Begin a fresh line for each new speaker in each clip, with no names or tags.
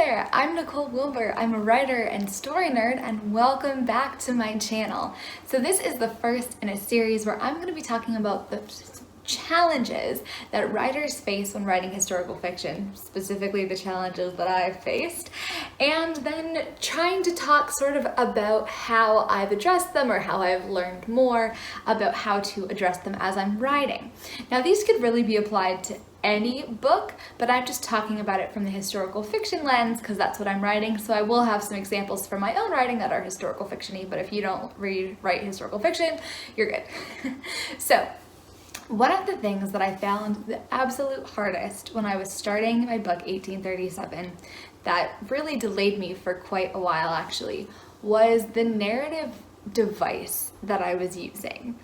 there, I'm Nicole Wilbur. I'm a writer and story nerd, and welcome back to my channel. So this is the first in a series where I'm going to be talking about the challenges that writers face when writing historical fiction, specifically the challenges that I've faced, and then trying to talk sort of about how I've addressed them or how I've learned more about how to address them as I'm writing. Now these could really be applied to any book, but I'm just talking about it from the historical fiction lens because that's what I'm writing, so I will have some examples from my own writing that are historical fiction-y, but if you don't write historical fiction, you're good. So one of the things that I found the absolute hardest when I was starting my book 1837 that really delayed me for quite a while actually was the narrative device that I was using.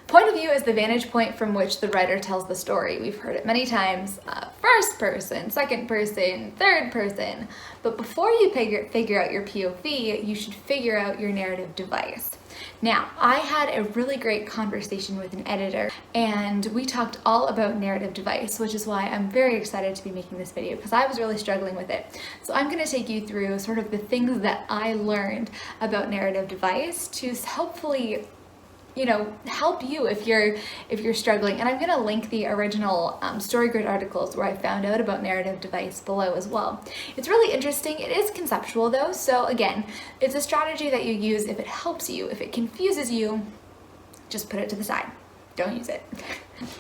Point of view is the vantage point from which the writer tells the story. We've heard it many times, first person, second person, third person, but before you figure out your POV, you should figure out your narrative device. Now, I had a really great conversation with an editor and we talked all about narrative device, which is why I'm very excited to be making this video because I was really struggling with it. So I'm going to take you through sort of the things that I learned about narrative device to hopefully help you if you're struggling. And I'm going to link the original StoryGrid articles where I found out about narrative device below as well. It's really interesting. It is conceptual though, so again, it's a strategy that you use if it helps you. If it confuses you, just put it to the side. Don't use it.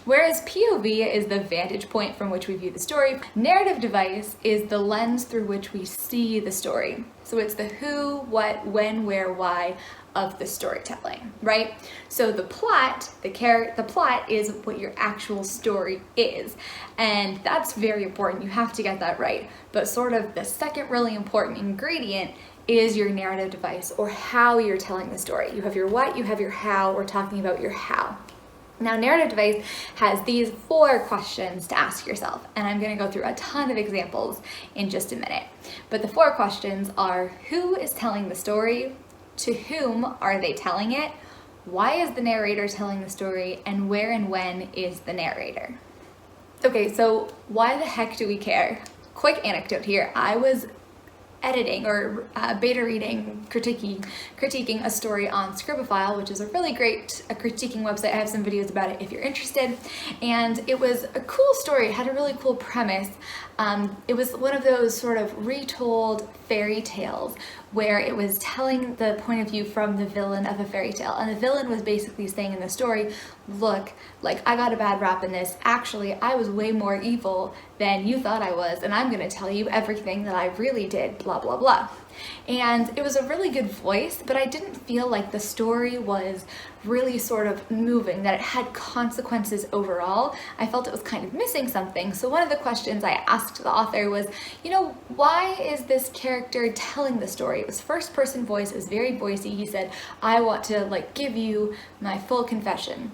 Whereas POV is the vantage point from which we view the story, narrative device is the lens through which we see the story. So it's the who, what, when, where, why of the storytelling, right? So the plot, the plot is what your actual story is. And that's very important. You have to get that right. But sort of the second really important ingredient is your narrative device, or how you're telling the story. You have your what, you have your how. We're talking about your how. Now, narrative device has these 4 questions to ask yourself, and I'm going to go through a ton of examples in just a minute. But the 4 questions are: who is telling the story? To whom are they telling it? Why is the narrator telling the story? And where and when is the narrator? Okay, so why the heck do we care? Quick anecdote here. I was editing or beta reading, critiquing a story on Scribophile, which is a really great critiquing website. I have some videos about it if you're interested. And it was a cool story. It had a really cool premise. It was one of those sort of retold fairy tales where it was telling the point of view from the villain of a fairy tale. And the villain was basically saying in the story, look, like, I got a bad rap in this. Actually, I was way more evil than you thought I was, and I'm gonna tell you everything that I really did, blah, blah, blah. And it was a really good voice, but I didn't feel like the story was really sort of moving, that it had consequences overall. I felt it was kind of missing something. So one of the questions I asked the author was, why is this character telling the story? It was first person voice, it was very voicey. He said, I want to give you my full confession.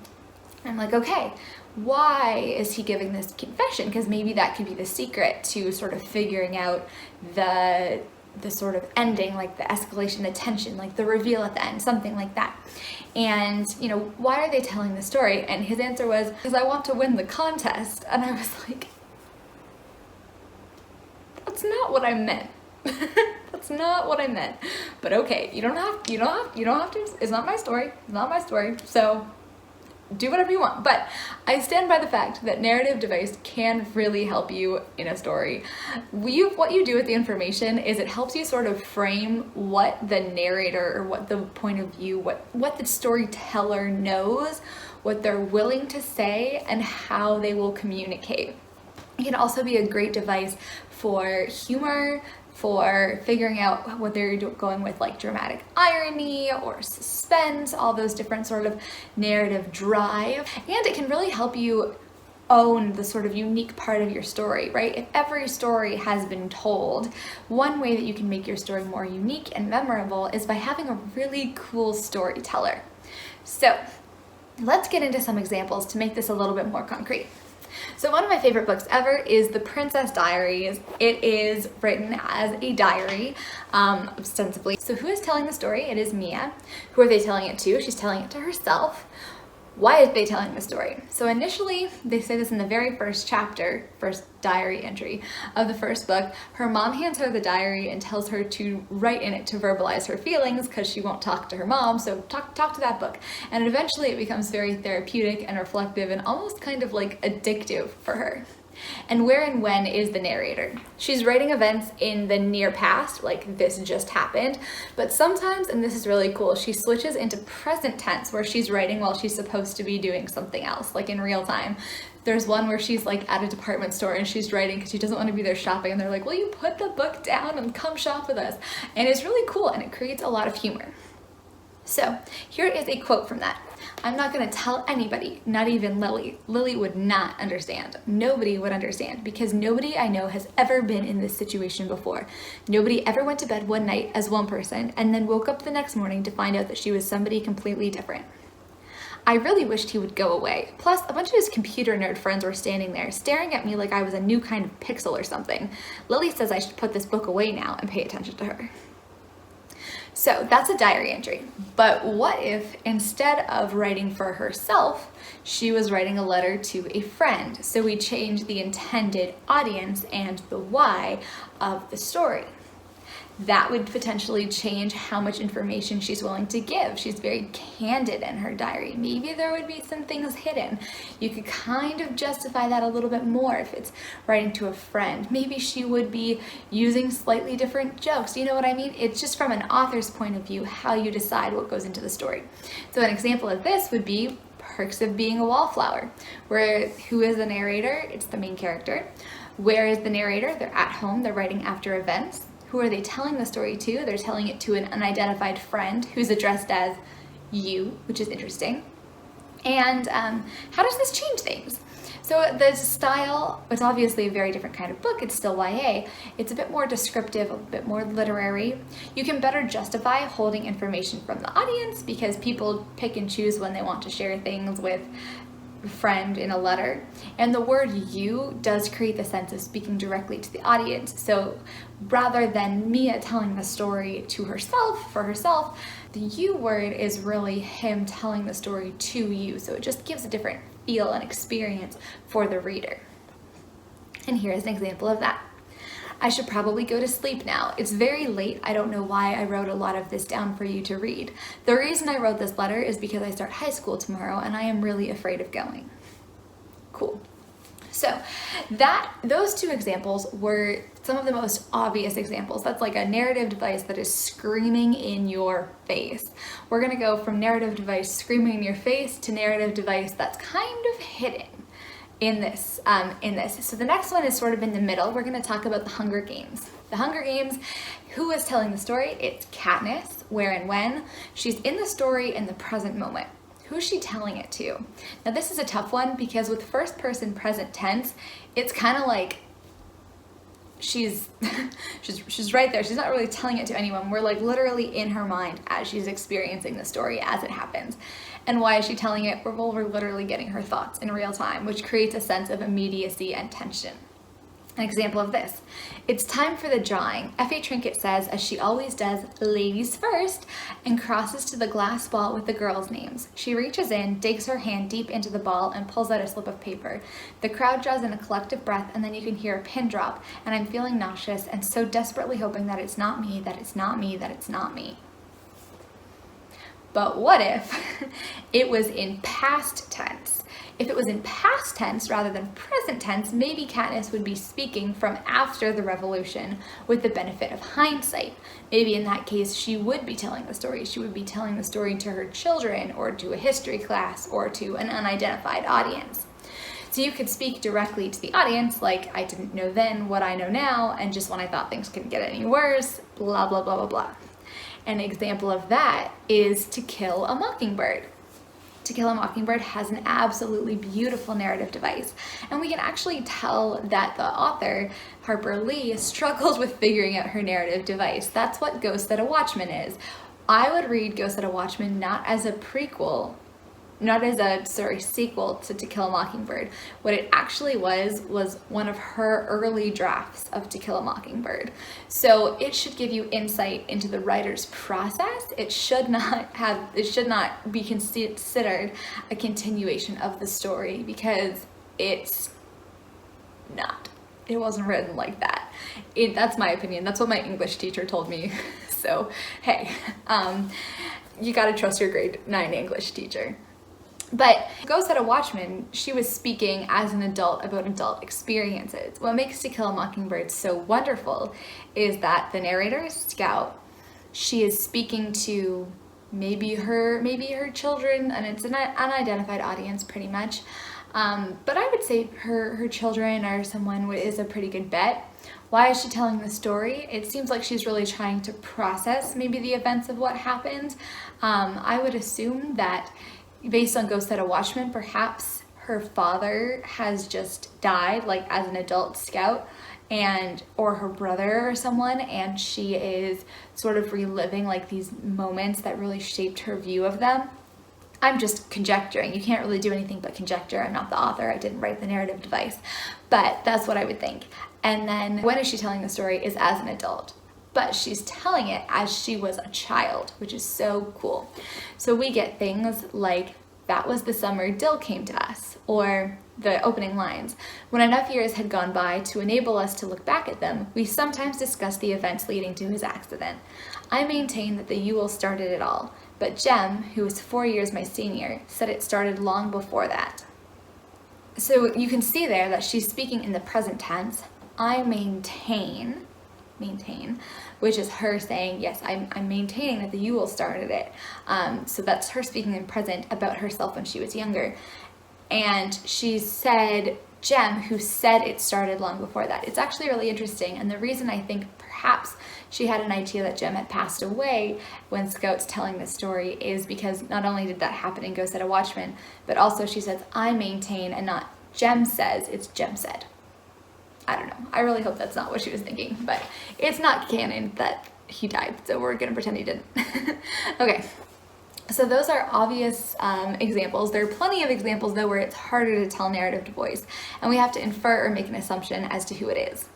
I'm like, okay, why is he giving this confession? Because maybe that could be the secret to sort of figuring out the sort of ending, like the escalation, the tension, like the reveal at the end, something like that. And, why are they telling the story? And his answer was, because I want to win the contest. And I was like, that's not what I meant. That's not what I meant. But okay, you don't have to, it's not my story, so do whatever you want. But I stand by the fact that narrative device can really help you in a story. What you do with the information is it helps you sort of frame what the narrator, or what the point of view, what the storyteller knows, what they're willing to say, and how they will communicate. It can also be a great device for humor, for figuring out what they're going with, like dramatic irony or suspense, all those different sort of narrative drive. And it can really help you own the sort of unique part of your story, right? If every story has been told, one way that you can make your story more unique and memorable is by having a really cool storyteller. So let's get into some examples to make this a little bit more concrete. So one of my favorite books ever is The Princess Diaries. It is written as a diary, ostensibly. So who is telling the story? It is Mia. Who are they telling it to? She's telling it to herself. Why is they telling the story? So initially, they say this in the very first chapter, first diary entry of the first book. Her mom hands her the diary and tells her to write in it to verbalize her feelings because she won't talk to her mom, so talk to that book. And eventually it becomes very therapeutic and reflective and almost kind of like addictive for her. And where and when is the narrator. She's writing events in the near past, like this just happened, but sometimes, and this is really cool, she switches into present tense where she's writing while she's supposed to be doing something else, like in real time. There's one where she's like at a department store and she's writing because she doesn't want to be there shopping, and they're like, will you put the book down and come shop with us? And it's really cool and it creates a lot of humor. So here is a quote from that. I'm not going to tell anybody, not even Lily. Lily would not understand. Nobody would understand because nobody I know has ever been in this situation before. Nobody ever went to bed one night as one person and then woke up the next morning to find out that she was somebody completely different. I really wished he would go away. Plus, a bunch of his computer nerd friends were standing there, staring at me like I was a new kind of pixel or something. Lily says I should put this book away now and pay attention to her. So that's a diary entry. But what if instead of writing for herself, she was writing a letter to a friend? So we change the intended audience and the why of the story. That would potentially change how much information she's willing to give. She's very candid in her diary. Maybe there would be some things hidden. You could kind of justify that a little bit more if it's writing to a friend. Maybe she would be using slightly different jokes. You know what I mean? It's just from an author's point of view how you decide what goes into the story. So an example of this would be Perks of Being a Wallflower, where who is the narrator? It's the main character. Where is the narrator? They're at home. They're writing after events. Who are they telling the story to? They're telling it to an unidentified friend who's addressed as you, which is interesting. And how does this change things? So the style, it's obviously a very different kind of book. It's still YA. It's a bit more descriptive, a bit more literary. You can better justify holding information from the audience because people pick and choose when they want to share things with friend in a letter, and the word you does create the sense of speaking directly to the audience. So rather than Mia telling the story to herself, for herself, the you word is really him telling the story to you. So it just gives a different feel and experience for the reader. And here is an example of that. I should probably go to sleep now. It's very late. I don't know why I wrote a lot of this down for you to read. The reason I wrote this letter is because I start high school tomorrow and I am really afraid of going. Cool. So those two examples were some of the most obvious examples. That's like a narrative device that is screaming in your face. We're gonna go from narrative device screaming in your face to narrative device that's kind of hidden in this. So the next one is sort of in the middle. We're going to talk about the Hunger Games. The Hunger Games, who is telling the story? It's Katniss, where and when. She's in the story in the present moment. Who's she telling it to? Now this is a tough one because with first person present tense, it's kind of like she's right there. She's not really telling it to anyone. We're like literally in her mind as she's experiencing the story as it happens. And why is she telling it? Well, we're literally getting her thoughts in real time, which creates a sense of immediacy and tension. An example of this. It's time for the drawing. Effie Trinket says, as she always does, ladies first, and crosses to the glass ball with the girls' names. She reaches in, digs her hand deep into the ball, and pulls out a slip of paper. The crowd draws in a collective breath, and then you can hear a pin drop, and I'm feeling nauseous and so desperately hoping that it's not me, that it's not me, that it's not me. But what if it was in past tense? If it was in past tense rather than present tense, maybe Katniss would be speaking from after the revolution with the benefit of hindsight. Maybe in that case, she would be telling the story. She would be telling the story to her children or to a history class or to an unidentified audience. So you could speak directly to the audience like, I didn't know then what I know now, and just when I thought things couldn't get any worse, blah, blah, blah, blah, blah. An example of that is To Kill a Mockingbird. To Kill a Mockingbird has an absolutely beautiful narrative device, and we can actually tell that the author, Harper Lee, struggled with figuring out her narrative device. That's what Ghost at a Watchman is. I would read Ghost at a Watchman not as a prequel, not as a sequel to Kill a Mockingbird. What it actually was one of her early drafts of To Kill a Mockingbird. So it should give you insight into the writer's process. It should not be considered a continuation of the story, because it's not. It wasn't written like that. That's my opinion. That's what my English teacher told me. So, hey, you gotta trust your grade 9 English teacher. But Ghost at a Watchman, she was speaking as an adult about adult experiences. What makes To Kill a Mockingbird so wonderful is that the narrator is Scout. She is speaking to maybe her children, and it's an unidentified audience pretty much. But I would say her children or someone is a pretty good bet. Why is she telling the story? It seems like she's really trying to process maybe the events of what happened. I would assume that based on Ghost at a Watchman, perhaps her father has just died, like as an adult Scout, or her brother or someone, and she is sort of reliving like these moments that really shaped her view of them. I'm just conjecturing. You can't really do anything but conjecture. I'm not the author. I didn't write the narrative device, but that's what I would think. And then when is she telling the story is as an adult, but she's telling it as she was a child, which is so cool. So we get things like, that was the summer Dill came to us, or the opening lines, when enough years had gone by to enable us to look back at them, we sometimes discussed the events leading to his accident. I maintain that the Yule started it all, but Jem, who was 4 years my senior, said it started long before that. So you can see there that she's speaking in the present tense. I maintain, which is her saying, yes, I'm maintaining that the Yule started it. So that's her speaking in present about herself when she was younger. And she said, Jem, who said it started long before that. It's actually really interesting. And the reason I think perhaps she had an idea that Jem had passed away when Scout's telling this story is because not only did that happen in Ghost at a Watchman, but also she says, I maintain, and not Jem says, it's Jem said. I don't know. I really hope that's not what she was thinking, but it's not canon that he died, so we're gonna pretend he didn't. Okay, so those are obvious examples. There are plenty of examples though where it's harder to tell narrative to voice, and we have to infer or make an assumption as to who it is.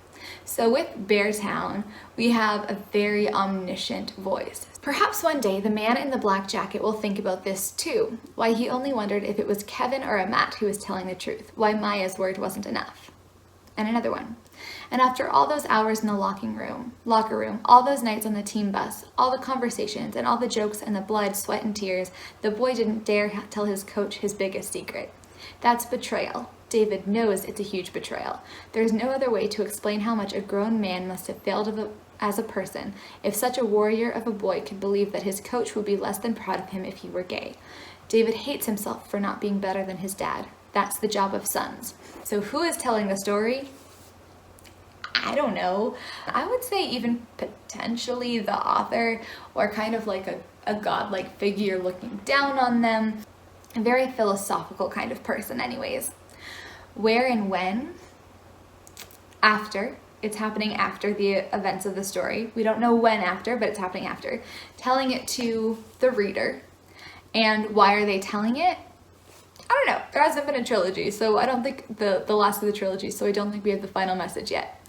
So with Beartown, we have a very omniscient voice. Perhaps one day the man in the black jacket will think about this too, why he only wondered if it was Kevin or Amat who was telling the truth, why Maya's word wasn't enough. And another one. And after all those hours in the locker room, all those nights on the team bus, all the conversations and all the jokes and the blood, sweat and tears, the boy didn't dare tell his coach his biggest secret. That's betrayal. David knows it's a huge betrayal. There's no other way to explain how much a grown man must have failed as a person if such a warrior of a boy could believe that his coach would be less than proud of him if he were gay. David hates himself for not being better than his dad. That's the job of sons. So who is telling the story? I don't know. I would say even potentially the author, or kind of like a godlike figure looking down on them. A very philosophical kind of person anyways. Where and when? After. It's happening after the events of the story. We don't know when after, but it's happening after. Telling it to the reader. And why are they telling it? I don't know. There hasn't been a trilogy, so I don't think the last of the trilogy, so I don't think we have the final message yet.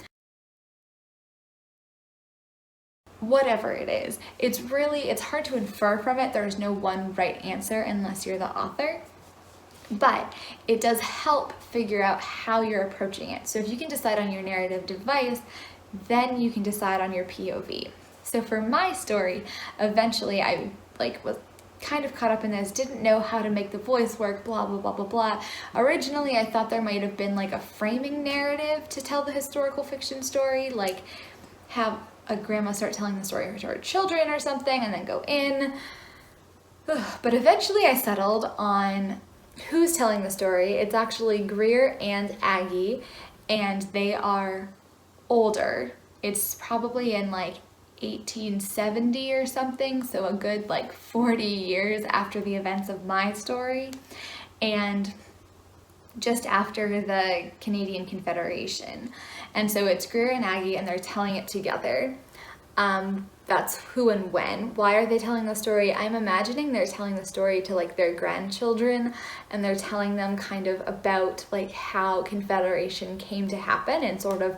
Whatever it is, it's hard to infer from it. There's no one right answer unless you're the author. But it does help figure out how you're approaching it. So if you can decide on your narrative device, then you can decide on your POV. So for my story, eventually I was kind of caught up in this, didn't know how to make the voice work, blah, blah, blah, blah, blah. Originally, I thought there might have been like a framing narrative to tell the historical fiction story, like have a grandma start telling the story to her children or something and then go in. But eventually I settled on who's telling the story. It's actually Greer and Aggie, and they are older. It's probably in like 1870 or something, so a good 40 years after the events of my story, and just after the Canadian Confederation. And so it's Greer and Aggie, and they're telling it together. That's who and when. Why are they telling the story? I'm imagining they're telling the story to like their grandchildren, and they're telling them kind of about like how Confederation came to happen and sort of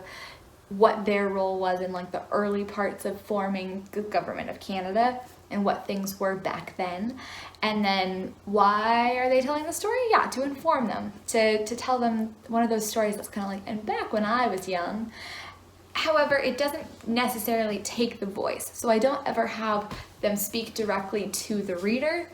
what their role was in like the early parts of forming the government of Canada and what things were back then. And then why are they telling the story? Yeah, to inform them, to tell them one of those stories that's kind of like, and back when I was young. However, it doesn't necessarily take the voice. So I don't ever have them speak directly to the reader.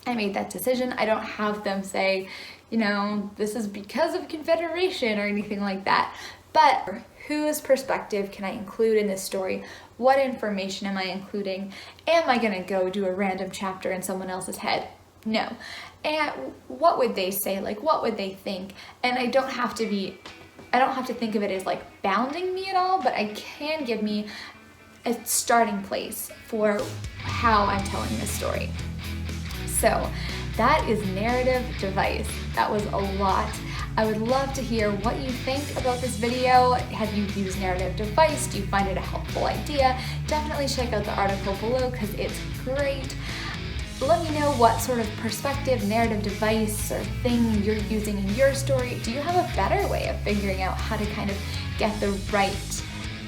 I made that decision. I don't have them say, you know, this is because of Confederation or anything like that. But whose perspective can I include in this story? What information am I including? Am I gonna go do a random chapter in someone else's head? No. And what would they say? Like, what would they think? And I don't have to think of it as like bounding me at all, but I can give me a starting place for how I'm telling this story. So that is narrative device. That was a lot. I would love to hear what you think about this video. Have you used narrative device? Do you find it a helpful idea? Definitely check out the article below because it's great. Let me know what sort of perspective, narrative device, or thing you're using in your story. Do you have a better way of figuring out how to kind of get the right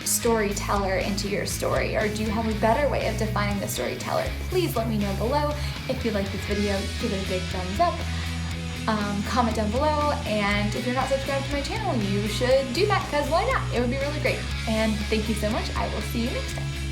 storyteller into your story? Or do you have a better way of defining the storyteller? Please let me know below. If you like this video, give it a big thumbs up. Comment down below, and if you're not subscribed to my channel, you should do that, because why not? It would be really great. And thank you so much. I will see you next time.